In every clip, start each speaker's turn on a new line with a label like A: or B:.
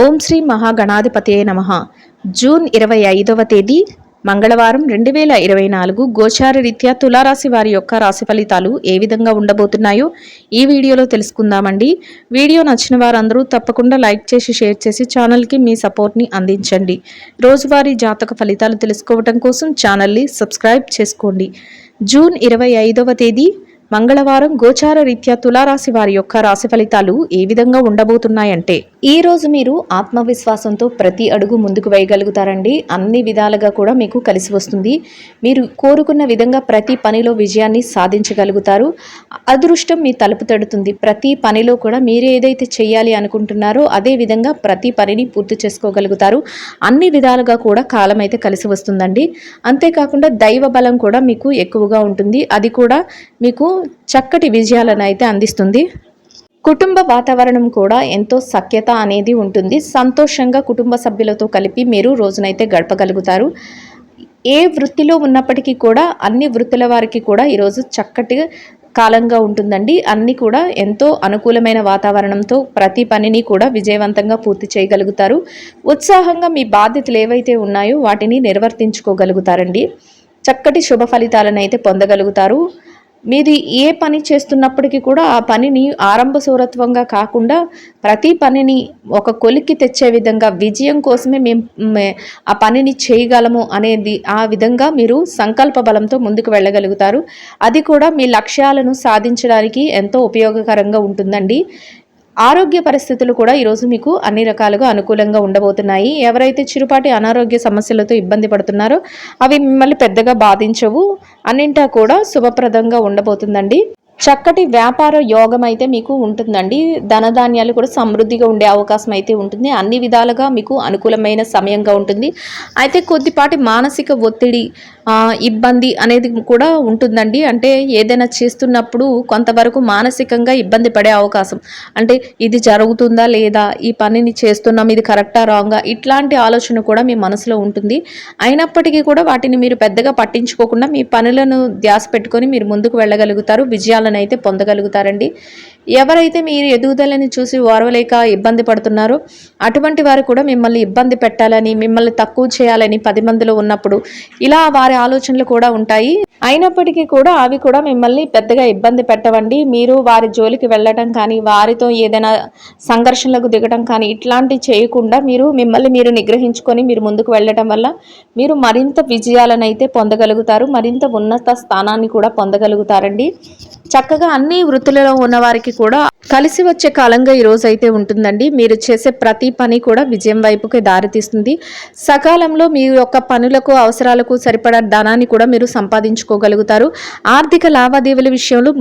A: ఓం శ్రీ మహాగణాధిపతయే నమః. జూన్ 25వ తేదీ మంగళవారం 2024 గోచార రీత్యా తులారాశి వారి యొక్క రాశి ఫలితాలు ఏ విధంగా ఉండబోతున్నాయో ఈ వీడియోలో తెలుసుకుందామండి. వీడియో నచ్చిన వారందరూ తప్పకుండా లైక్ చేసి షేర్ చేసి ఛానల్కి మీ సపోర్ట్ని అందించండి. రోజువారీ జాతక ఫలితాలు తెలుసుకోవడం కోసం ఛానల్ని సబ్స్క్రైబ్ చేసుకోండి. జూన్ 25వ తేదీ మంగళవారం గోచార రీత్యా తులారాశి వారి యొక్క రాశి ఫలితాలు ఏ విధంగా ఉండబోతున్నాయంటే, ఈ రోజు మీరు ఆత్మవిశ్వాసంతో ప్రతి అడుగు ముందుకు వేయగలుగుతారండి. అన్ని విధాలుగా కూడా మీకు కలిసి వస్తుంది. మీరు కోరుకున్న విధంగా ప్రతి పనిలో విజయాన్ని సాధించగలుగుతారు. అదృష్టం మీ తలుపు తడుతుంది. ప్రతి పనిలో కూడా మీరు ఏదైతే చేయాలి అనుకుంటున్నారో అదే విధంగా ప్రతి పనిని పూర్తి చేసుకోగలుగుతారు. అన్ని విధాలుగా కూడా కాలం అయితే కలిసి వస్తుందండి. అంతేకాకుండా దైవ బలం కూడా మీకు ఎక్కువగా ఉంటుంది. అది కూడా మీకు చక్కటి విజయాలను అయితే అందిస్తుంది. కుటుంబ వాతావరణం కూడా ఎంతో సఖ్యత అనేది ఉంటుంది. సంతోషంగా కుటుంబ సభ్యులతో కలిపి మీరు రోజునైతే గడపగలుగుతారు. ఏ వృత్తిలో ఉన్నప్పటికీ కూడా అన్ని వృత్తుల వారికి కూడా ఈరోజు చక్కటి కాలంగా ఉంటుందండి. అన్నీ కూడా ఎంతో అనుకూలమైన వాతావరణంతో ప్రతి పనిని కూడా విజయవంతంగా పూర్తి చేయగలుగుతారు. ఉత్సాహంగా మీ బాధ్యతలు ఏవైతే ఉన్నాయో వాటిని నిర్వర్తించుకోగలుగుతారండి. చక్కటి శుభ ఫలితాలను అయితే పొందగలుగుతారు. మీరు ఏ పని చేస్తున్నప్పటికీ కూడా ఆ పనిని ఆరంభ సూరత్వంగా కాకుండా ప్రతి పనిని ఒక కొలిక్కి తెచ్చే విధంగా విజయం కోసమే మేము ఆ పనిని చేయగలము అనేది ఆ విధంగా మీరు సంకల్ప బలంతో ముందుకు వెళ్ళగలుగుతారు. అది కూడా మీ లక్ష్యాలను సాధించడానికి ఎంతో ఉపయోగకరంగా ఉంటుందండి. ఆరోగ్య పరిస్థితులు కూడా ఈరోజు మీకు అన్ని రకాలుగా అనుకూలంగా ఉండబోతున్నాయి. ఎవరైతే చిరుపాటి అనారోగ్య సమస్యలతో ఇబ్బంది పడుతున్నారో అవి మిమ్మల్ని పెద్దగా బాధించవు. అన్నింటా కూడా శుభప్రదంగా ఉండబోతుందండి. చక్కటి వ్యాపార యోగం అయితే మీకు ఉంటుందండి. ధనధాన్యాలు కూడా సమృద్ధిగా ఉండే అవకాశం అయితే ఉంటుంది. అన్ని విధాలుగా మీకు అనుకూలమైన సమయంగా ఉంటుంది. అయితే కొద్దిపాటి మానసిక ఒత్తిడి ఇబ్బంది అనేది కూడా ఉంటుందండి. అంటే ఏదైనా చేస్తున్నప్పుడు కొంతవరకు మానసికంగా ఇబ్బంది పడే అవకాశం, అంటే ఇది జరుగుతుందా లేదా, ఈ పనిని చేస్తున్నాం ఇది కరెక్టా రాంగా, ఇట్లాంటి ఆలోచన కూడా మీ మనసులో ఉంటుంది. అయినప్పటికీ కూడా వాటిని మీరు పెద్దగా పట్టించుకోకుండా మీ పనులను ధ్యాస పెట్టుకొని మీరు ముందుకు వెళ్ళగలుగుతారు. విజయాలను అయితే పొందగలుగుతారండి. ఎవరైతే మీరు ఎదుగుదలని చూసి ఓర్వలేక ఇబ్బంది పడుతున్నారో అటువంటి వారు కూడా మిమ్మల్ని ఇబ్బంది పెట్టాలని, మిమ్మల్ని తక్కువ చేయాలని 10 మందిలో ఉన్నప్పుడు ఇలా వారి ఆలోచనలు కూడా ఉంటాయి. అయినప్పటికీ కూడా అవి కూడా మిమ్మల్ని పెద్దగా ఇబ్బంది పెట్టవండి. మీరు వారి జోలికి వెళ్ళడం కానీ, వారితో ఏదైనా సంఘర్షణలకు దిగడం కానీ ఇట్లాంటివి చేయకుండా మిమ్మల్ని మీరు నిగ్రహించుకొని మీరు ముందుకు వెళ్ళడం వల్ల మీరు మరింత విజయాలను అయితే పొందగలుగుతారు. మరింత ఉన్నత స్థానాన్ని కూడా పొందగలుగుతారండి. చక్కగా అన్ని వృత్తులలో ఉన్న వారికి కూడా కలిసి వచ్చే కాలంగా ఈ రోజు అయితే ఉంటుందండి. మీరు చేసే ప్రతి పని కూడా విజయం వైపుకి దారితీస్తుంది. సకాలంలో మీ యొక్క పనులకు అవసరాలకు సరిపడా ధనాన్ని కూడా మీరు సంపాదించుకోగలుగుతారు. ఆర్థిక లావాదేవీల విషయంలో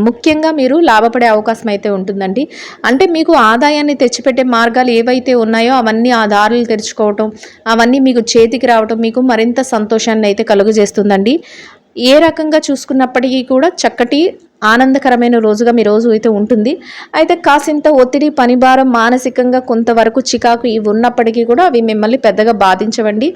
A: ముఖ్యంగా మీరు లాభపడే అవకాశం అయితే ఉంటుందండి. అంటే మీకు ఆదాయాన్ని తెచ్చిపెట్టే మార్గాలు ఏవైతే ఉన్నాయో అవన్నీ ఆ దారులు తెరుచుకోవటం, అవన్నీ మీకు చేతికి రావటం మీకు మరింత సంతోషాన్ని అయితే కలుగజేస్తుందండి. ఏ రకంగా చూసుకున్నప్పటికీ కూడా చక్కటి ఆనందకరమైన రోజుగా మీ రోజు అయితే ఉంటుంది. అయితే కాసింత ఒత్తిడి, పనిభారం, మానసికంగా కొంతవరకు చికాకు ఇవి ఉన్నప్పటికీ కూడా అవి మిమ్మల్ని పెద్దగా బాధించవండి.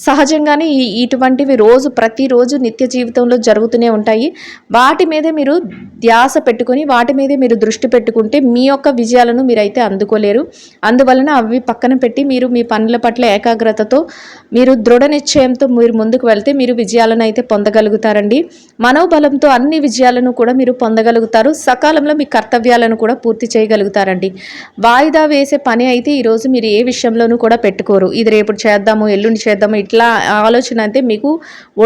A: సహజంగానే ఇటువంటివి ప్రతిరోజు నిత్య జీవితంలో జరుగుతూనే ఉంటాయి. వాటి మీదే మీరు ధ్యాస పెట్టుకొని వాటి మీదే మీరు దృష్టి పెట్టుకుంటే మీ యొక్క విజయాలను మీరైతే అందుకోలేరు. అందువలన అవి పక్కన పెట్టి మీరు మీ పనుల పట్ల ఏకాగ్రతతో మీరు దృఢ నిశ్చయంతో మీరు ముందుకు వెళ్తే మీరు విజయాలను అయితే పొందగలుగుతారండి. మనోబలంతో అన్ని విజయాలను కూడా మీరు పొందగలుగుతారు. సకాలంలో మీ కర్తవ్యాలను కూడా పూర్తి చేయగలుగుతారండి. వాయిదా వేసే పని అయితే ఈరోజు మీరు ఏ విషయంలోనూ కూడా పెట్టుకోరు. ఇది రేపు చేద్దాము, ఎల్లుండి చేద్దాము, ఇట్లా ఆలోచన అయితే మీకు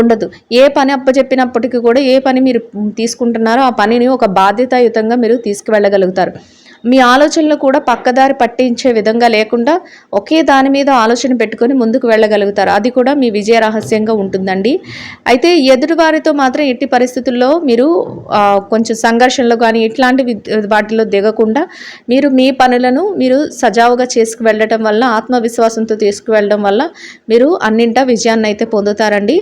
A: ఉండదు. ఏ పని అప్పచెప్పినప్పటికీ కూడా ఏ పని మీరు తీసుకుంటున్నారో ఆ పనిని ఒక బాధ్యతాయుతంగా మీరు తీసుకువెళ్ళగలుగుతారు. మీ ఆలోచనలు కూడా పక్కదారి పట్టించే విధంగా లేకుండా ఒకే దాని మీద ఆలోచన పెట్టుకొని ముందుకు వెళ్ళగలుగుతారు. అది కూడా మీ విజయ రహస్యంగా ఉంటుందండి. అయితే ఎదుటివారితో మాత్రం ఎట్టి పరిస్థితుల్లో మీరు కొంచెం సంఘర్షణలు కానీ ఇట్లాంటి వాటిలో దిగకుండా మీరు మీ పనులను మీరు సజావుగా చేసుకువెళ్ళడం వల్ల, ఆత్మవిశ్వాసంతో తీసుకువెళ్ళడం వల్ల మీరు అన్నింటా విజయాన్ని అయితే పొందుతారండి.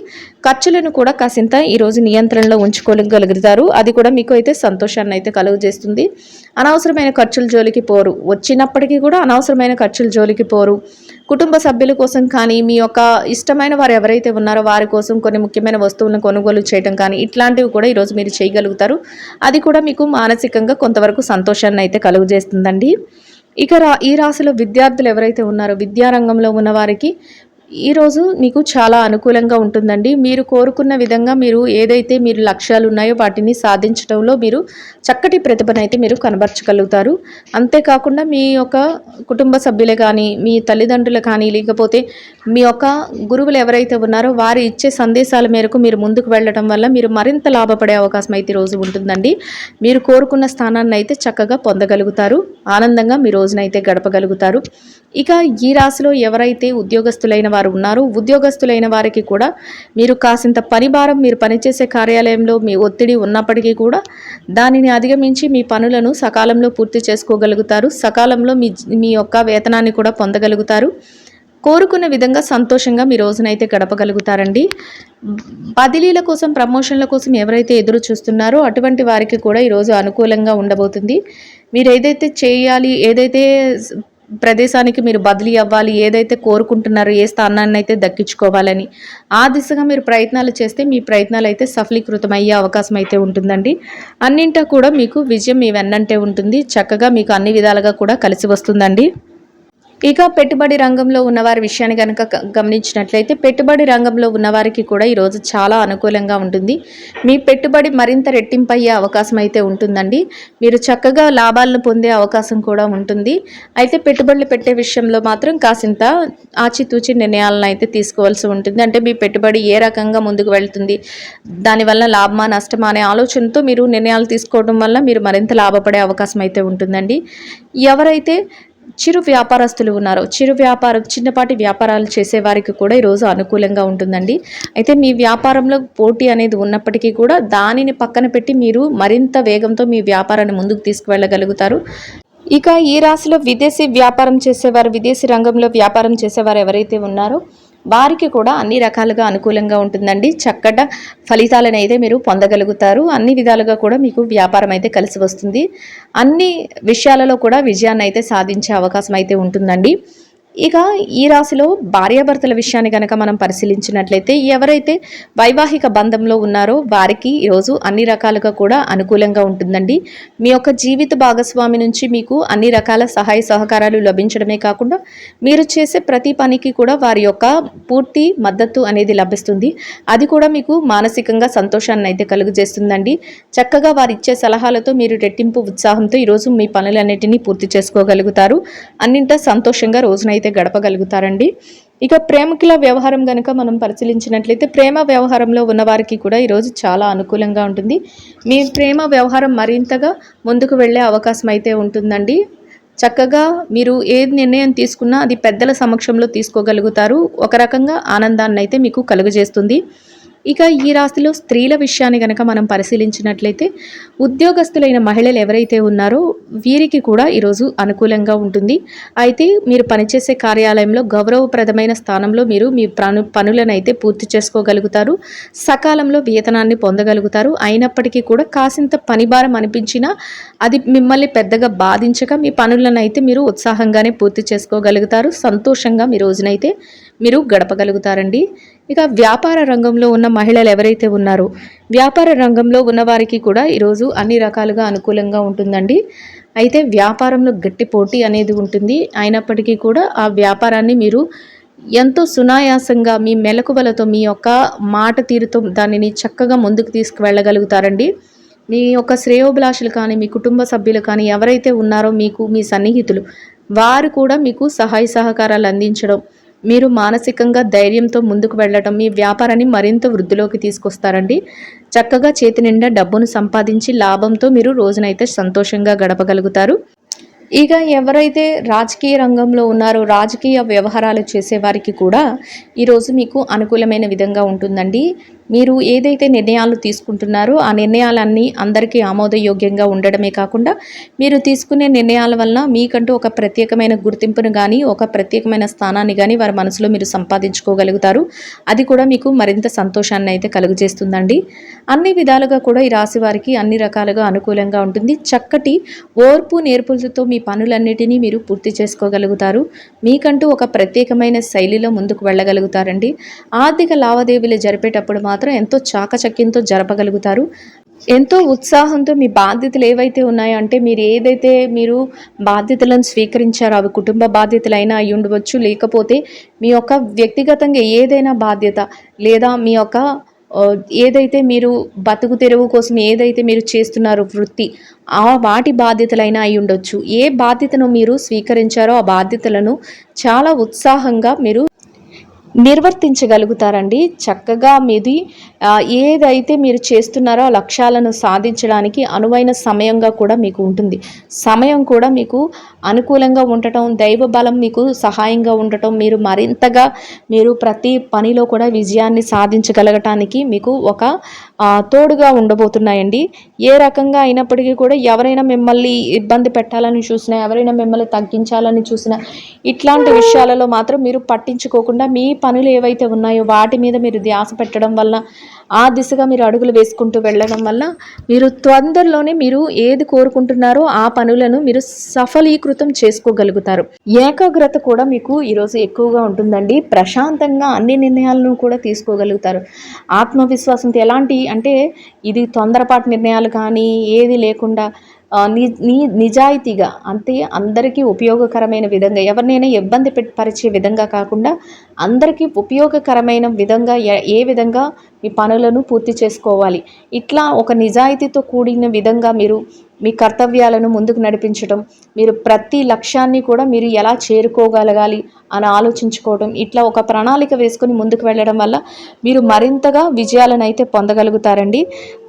A: ఖర్చులను కూడా కాసింత ఈరోజు నియంత్రణలో ఉంచుకోగలుగుతారు. అది కూడా మీకు అయితే సంతోషాన్ని అయితే కలుగజేస్తుంది. అనవసరమైన ఖర్చుల జోలికి పోరు. వచ్చినప్పటికీ కూడా అనవసరమైన ఖర్చుల జోలికి పోరు. కుటుంబ సభ్యుల కోసం కానీ, మీ యొక్క ఇష్టమైన వారు ఎవరైతే ఉన్నారో వారి కోసం కొన్ని ముఖ్యమైన వస్తువులను కొనుగోలు చేయడం కానీ ఇట్లాంటివి కూడా ఈరోజు మీరు చేయగలుగుతారు. అది కూడా మీకు మానసికంగా కొంతవరకు సంతోషాన్ని అయితే కలుగజేస్తుందండి. ఇక ఈ రాశిలో విద్యార్థులు ఎవరైతే ఉన్నారో విద్యారంగంలో ఉన్నవారికి ఈరోజు మీకు చాలా అనుకూలంగా ఉంటుందండి. మీరు కోరుకున్న విధంగా ఏదైతే మీరు లక్ష్యాలు ఉన్నాయో వాటిని సాధించడంలో మీరు చక్కటి ప్రతిభనైతే మీరు కనబరచగలుగుతారు. అంతేకాకుండా మీ యొక్క కుటుంబ సభ్యులే కానీ, మీ తల్లిదండ్రులు కానీ, లేకపోతే మీ యొక్క గురువులు ఎవరైతే ఉన్నారో వారు ఇచ్చే సందేశాల మేరకు మీరు ముందుకు వెళ్ళడం వల్ల మీరు మరింత లాభపడే అవకాశం అయితే ఈరోజు ఉంటుందండి. మీరు కోరుకున్న స్థానాన్ని అయితే చక్కగా పొందగలుగుతారు. ఆనందంగా మీ రోజునైతే గడపగలుగుతారు. ఇక ఈ రాశిలో ఎవరైతే ఉద్యోగస్తులైన వారు ఉన్నారో ఉద్యోగస్తులైన వారికి కూడా మీరు కాసింత పనిభారం మీరు పనిచేసే కార్యాలయంలో మీ ఒత్తిడి ఉన్నప్పటికీ కూడా దానిని అధిగమించి మీ పనులను సకాలంలో పూర్తి చేసుకోగలుగుతారు. సకాలంలో మీ యొక్క వేతనాన్ని కూడా పొందగలుగుతారు. కోరుకున్న విధంగా సంతోషంగా మీ రోజునైతే గడపగలుగుతారండి. బదిలీల కోసం ప్రమోషన్ల కోసం ఎవరైతే ఎదురు చూస్తున్నారో అటువంటి వారికి కూడా ఈరోజు అనుకూలంగా ఉండబోతుంది. మీరు ఏదైతే ప్రదేశానికి మీరు బదిలీ అవ్వాలి, ఏదైతే కోరుకుంటున్నారో ఏ స్థానాన్ని అయితే దక్కించుకోవాలని ఆ దిశగా మీరు ప్రయత్నాలు చేస్తే మీ ప్రయత్నాలు అయితే సఫలీకృతం అయ్యే అవకాశం అయితే ఉంటుందండి. అన్నింటా కూడా మీకు విజయం మీ వెన్నంటే ఉంటుంది. చక్కగా మీకు అన్ని విధాలుగా కూడా కలిసి వస్తుందండి. ఇక పెట్టుబడి రంగంలో ఉన్నవారి విషయాన్ని కనుక గమనించినట్లయితే పెట్టుబడి రంగంలో ఉన్నవారికి కూడా ఈరోజు చాలా అనుకూలంగా ఉంటుంది. మీ పెట్టుబడి మరింత రెట్టింపయ్యే అవకాశం అయితే ఉంటుందండి. మీరు చక్కగా లాభాలను పొందే అవకాశం కూడా ఉంటుంది. అయితే పెట్టుబడులు పెట్టే విషయంలో మాత్రం కాసింత ఆచితూచి నిర్ణయాలను అయితే తీసుకోవాల్సి ఉంటుంది. అంటే మీ పెట్టుబడి ఏ రకంగా ముందుకు వెళ్తుంది, దానివల్ల లాభమా నష్టమా అనే ఆలోచనతో మీరు నిర్ణయాలు తీసుకోవడం వల్ల మీరు మరింత లాభపడే అవకాశం అయితే ఉంటుందండి. ఎవరైతే చిరు వ్యాపారస్తులు ఉన్నారో చిన్నపాటి వ్యాపారాలు చేసేవారికి కూడా ఈరోజు అనుకూలంగా ఉంటుందండి. అయితే మీ వ్యాపారంలో పోటీ అనేది ఉన్నప్పటికీ కూడా దానిని పక్కన పెట్టి మీరు మరింత వేగంతో మీ వ్యాపారాన్ని ముందుకు తీసుకువెళ్ళగలుగుతారు. ఇక ఈ రాశిలో విదేశీ రంగంలో వ్యాపారం చేసేవారు ఎవరైతే ఉన్నారో వారికి కూడా అన్ని రకాలుగా అనుకూలంగా ఉంటుందండి. చక్కటి ఫలితాలను అయితే మీరు పొందగలుగుతారు. అన్ని విధాలుగా కూడా మీకు వ్యాపారం అయితే కలిసి వస్తుంది. అన్ని విషయాలలో కూడా విజయాన్ని అయితే సాధించే అవకాశం అయితే ఉంటుందండి. ఇక ఈ రాశిలో భార్యాభర్తల విషయాన్ని కనుక మనం పరిశీలించినట్లయితే ఎవరైతే వైవాహిక బంధంలో ఉన్నారో వారికి ఈరోజు అన్ని రకాలుగా కూడా అనుకూలంగా ఉంటుందండి. మీ యొక్క జీవిత భాగస్వామి నుంచి మీకు అన్ని రకాల సహాయ సహకారాలు లభించడమే కాకుండా మీరు చేసే ప్రతి పనికి కూడా వారి యొక్క పూర్తి మద్దతు అనేది లభిస్తుంది. అది కూడా మీకు మానసికంగా సంతోషాన్ని అయితే కలుగజేస్తుందండి. చక్కగా వారు ఇచ్చే సలహాలతో మీరు రెట్టింపు ఉత్సాహంతో ఈరోజు మీ పనులన్నిటినీ పూర్తి చేసుకోగలుగుతారు. అన్నింటా సంతోషంగా రోజునైతే గడపగలుగుతారండి. ఇక ప్రేమికుల వ్యవహారం కనుక మనం పరిశీలించినట్లయితే ప్రేమ వ్యవహారంలో ఉన్నవారికి కూడా ఈరోజు చాలా అనుకూలంగా ఉంటుంది. మీ ప్రేమ వ్యవహారం మరింతగా ముందుకు వెళ్ళే అవకాశం అయితే ఉంటుందండి. చక్కగా మీరు ఏ నిర్ణయం తీసుకున్నా అది పెద్దల సమక్షంలో తీసుకోగలుగుతారు. ఒక రకంగా ఆనందాన్ని అయితే మీకు కలుగజేస్తుంది. ఇక ఈ రాశిలో స్త్రీల విషయాన్ని కనుక మనం పరిశీలించినట్లయితే ఉద్యోగస్తులైన మహిళలు ఎవరైతే ఉన్నారో వీరికి కూడా ఈరోజు అనుకూలంగా ఉంటుంది. అయితే మీరు పనిచేసే కార్యాలయంలో గౌరవప్రదమైన స్థానంలో మీరు మీ పనులను అయితే పూర్తి చేసుకోగలుగుతారు. సకాలంలో వేతనాన్ని పొందగలుగుతారు. అయినప్పటికీ కూడా కాసింత పనిభారం అనిపించినా అది మిమ్మల్ని పెద్దగా బాధించక మీ పనులను అయితే మీరు ఉత్సాహంగానే పూర్తి చేసుకోగలుగుతారు. సంతోషంగా మీ రోజునైతే మీరు గడపగలుగుతారండి. ఇక వ్యాపార రంగంలో ఉన్న మహిళలు ఎవరైతే ఉన్నారో వ్యాపార రంగంలో ఉన్నవారికి కూడా ఈరోజు అన్ని రకాలుగా అనుకూలంగా ఉంటుందండి. అయితే వ్యాపారంలో గట్టి పోటీ అనేది ఉంటుంది. అయినప్పటికీ కూడా ఆ వ్యాపారాన్ని మీరు ఎంతో సునాయాసంగా మీ మెలకువలతో మీ యొక్క మాట తీరుతో దానిని చక్కగా ముందుకు తీసుకువెళ్ళగలుగుతారండి. మీ యొక్క శ్రేయోభిలాషులు కానీ మీ కుటుంబ సభ్యులు కానీ ఎవరైతే ఉన్నారో మీకు మీ సన్నిహితులు వారు కూడా మీకు సహాయ సహకారాలు అందించడం, మీరు మానసికంగా ధైర్యంతో ముందుకు వెళ్ళటం మీ వ్యాపారాన్ని మరింత వృద్ధిలోకి తీసుకొస్తారండి. చక్కగా చేతి నిండా డబ్బును సంపాదించి లాభంతో మీరు రోజునైతే సంతోషంగా గడపగలుగుతారు. ఇక ఎవరైతే రాజకీయ రంగంలో ఉన్నారో రాజకీయ వ్యవహారాలు చేసేవారికి కూడా ఈరోజు మీకు అనుకూలమైన విధంగా ఉంటుందండి. మీరు ఏదైతే నిర్ణయాలు తీసుకుంటున్నారో ఆ నిర్ణయాలన్నీ అందరికీ ఆమోదయోగ్యంగా ఉండడమే కాకుండా మీరు తీసుకునే నిర్ణయాల వల్ల మీకంటూ ఒక ప్రత్యేకమైన గుర్తింపును కానీ ఒక ప్రత్యేకమైన స్థానాన్ని కానీ వారి మనసులో మీరు సంపాదించుకోగలుగుతారు. అది కూడా మీకు మరింత సంతోషాన్ని అయితే కలుగజేస్తుందండి. అన్ని విధాలుగా కూడా ఈ రాశి వారికి అన్ని రకాలుగా అనుకూలంగా ఉంటుంది. చక్కటి ఓర్పు నేర్పులతో మీ పనులన్నిటినీ మీరు పూర్తి చేసుకోగలుగుతారు. మీకంటూ ఒక ప్రత్యేకమైన శైలిలో ముందుకు వెళ్ళగలుగుతారండి. ఆర్థిక లావాదేవీలు జరిపేటప్పుడు మాత్రం ఎంతో చాకచక్యంతో జరపగలుగుతారు. ఎంతో ఉత్సాహంతో మీ బాధ్యతలు ఏవైతే ఉన్నాయో అంటే మీరు బాధ్యతలను స్వీకరించారో అవి కుటుంబ బాధ్యతలైనా అయి ఉండవచ్చు, లేకపోతే మీ యొక్క వ్యక్తిగతంగా ఏదైనా బాధ్యత లేదా మీ యొక్క ఏదైతే మీరు బతుకు తెరువు కోసం ఏదైతే మీరు చేస్తున్నారో వృత్తి వాటి బాధ్యతలైనా అయి ఉండొచ్చు. ఏ బాధ్యతను మీరు స్వీకరించారో ఆ బాధ్యతలను చాలా ఉత్సాహంగా మీరు నిర్వర్తించగలుగుతారండి. చక్కగా మీది ఏదైతే మీరు చేస్తున్నారో ఆ లక్ష్యాలను సాధించడానికి అనువైన సమయంగా కూడా మీకు ఉంటుంది. సమయం కూడా మీకు అనుకూలంగా ఉండటం, దైవ బలం మీకు సహాయంగా ఉండటం, మీరు మరింతగా మీరు ప్రతి పనిలో కూడా విజయాన్ని సాధించగలగటానికి మీకు ఒక తోడుగా ఉండబోతున్నాయండి. ఏ రకంగా అయినప్పటికీ కూడా ఎవరైనా మిమ్మల్ని ఇబ్బంది పెట్టాలని చూసినా, ఎవరైనా మిమ్మల్ని తగ్గించాలని చూసినా, ఇట్లాంటి విషయాలలో మాత్రం మీరు పట్టించుకోకుండా మీ పనులు ఏవైతే ఉన్నాయో వాటి మీద మీరు ధ్యాస పెట్టడం వల్ల, ఆ దిశగా మీరు అడుగులు వేసుకుంటూ వెళ్ళడం వల్ల మీరు తొందరలోనే మీరు ఏది కోరుకుంటున్నారో ఆ పనులను మీరు సఫలీకృతం చేసుకోగలుగుతారు. ఏకాగ్రత కూడా మీకు ఈరోజు ఎక్కువగా ఉంటుందండి. ప్రశాంతంగా అన్ని నిర్ణయాలను కూడా తీసుకోగలుగుతారు. ఆత్మవిశ్వాసంతో ఎలాంటి అంటే ఇది తొందరపాటు నిర్ణయాలు కానీ ఏది లేకుండా నిజాయితీగా అంటే అందరికీ ఉపయోగకరమైన విధంగా, ఎవరినైనా ఇబ్బంది పరిచే విధంగా కాకుండా అందరికీ ఉపయోగకరమైన విధంగా ఏ విధంగా మీ పనులను పూర్తి చేసుకోవాలి, ఇట్లా ఒక నిజాయితీతో కూడిన విధంగా మీరు మీ కర్తవ్యాలను ముందుకు నడిపించడం, మీరు ప్రతి లక్ష్యాన్ని కూడా మీరు ఎలా చేరుకోగలగాలి అని ఆలోచించుకోవడం, ఇట్లా ఒక ప్రణాళిక వేసుకొని ముందుకు వెళ్ళడం వల్ల మీరు మరింతగా విజయాలను అయితే పొందగలుగుతారండి.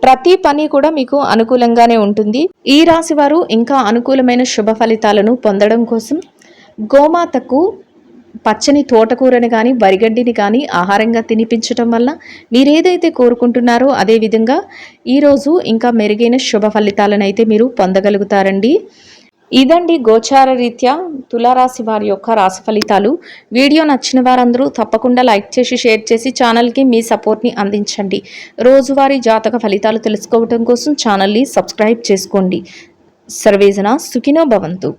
A: ప్రతి పని కూడా మీకు అనుకూలంగానే ఉంటుంది. ఈ రాశి వారు ఇంకా అనుకూలమైన శుభ ఫలితాలను పొందడం కోసం గోమాతకు పచ్చని తోటకూరని కానీ వరిగడ్డిని కానీ ఆహారంగా తినిపించటం వల్ల మీరేదైతే కోరుకుంటున్నారో అదేవిధంగా ఈరోజు ఇంకా మెరుగైన శుభ ఫలితాలను అయితే మీరు పొందగలుగుతారండి. ఇదండి గోచార రీత్యా తులారాశి వారి యొక్క రాశి ఫలితాలు. వీడియో నచ్చిన వారందరూ తప్పకుండా లైక్ చేసి షేర్ చేసి ఛానల్కి మీ సపోర్ట్ని అందించండి. రోజువారీ జాతక ఫలితాలు తెలుసుకోవడం కోసం ఛానల్ని సబ్స్క్రైబ్ చేసుకోండి. సర్వేజన సుఖినో భవంతు.